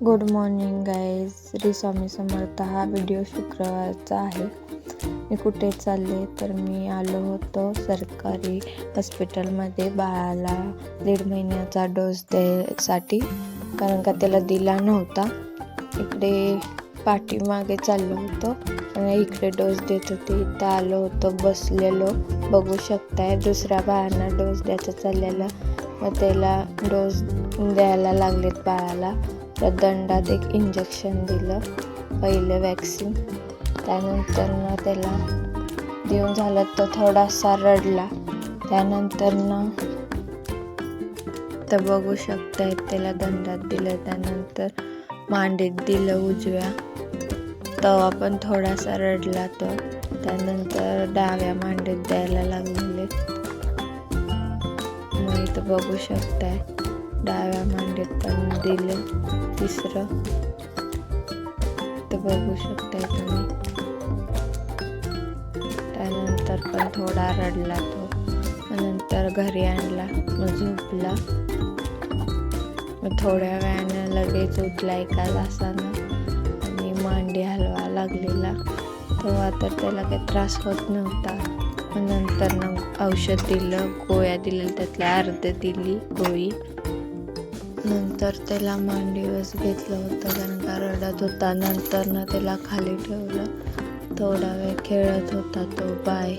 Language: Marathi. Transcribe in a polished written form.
Good morning guys. Shri Swami Samarth. हा व्हिडिओ शुक्रवारचा आहे. मी कुठे चालले तर मी आलो होतो सरकारी हॉस्पिटलमध्ये बाळाला 1.5 महिन्याचा डोस द्यायसाठी, कारण का त्याला दिला नव्हता. इकडे पाठीमागे चाललो होतो आणि इकडे डोस देत होते. इथं आलो होतो, बसलेलो. बघू शकताय दुसऱ्या बाळांना डोस द्यायचा चाललेला. मग त्याला डोस द्यायला लागलेत बाळाला. त्या दंडात एक इंजेक्शन दिलं, पहिलं वॅक्सिन. त्यानंतर त्याला देऊन झालं तर थोडासा रडला. त्यानंतर तर बघू शकताय त्याला दंडात दिलं. त्यानंतर मांडीत दिलं उजव्या, तेव्हा पण थोडासा रडला तो. त्यानंतर डाव्या मांडीत द्यायला लागलेले. मग इथं बघू शकताय डाव्या मांडीत पण दिलं तिसरं. तर बघू शकताय तुम्ही. त्यानंतर पण थोडा रडला तो. नंतर घरी आणला, मग झोपला. मग थोड्या वेळानं लगेच उठला 1 तासानं आणि मांडी हलवा लागलेला. तेव्हा तर त्याला काही त्रास होत नव्हता. नंतर औषध दिलं, गोळ्या दिल्या, त्यातल्या अर्ध दिली गोळी. नंतर त्याला मांडीवर घेतलं होतं कारण का रडत होता. नंतर त्याला खाली ठेवलं. थोडा वेळ खेळत होता तो. बाय.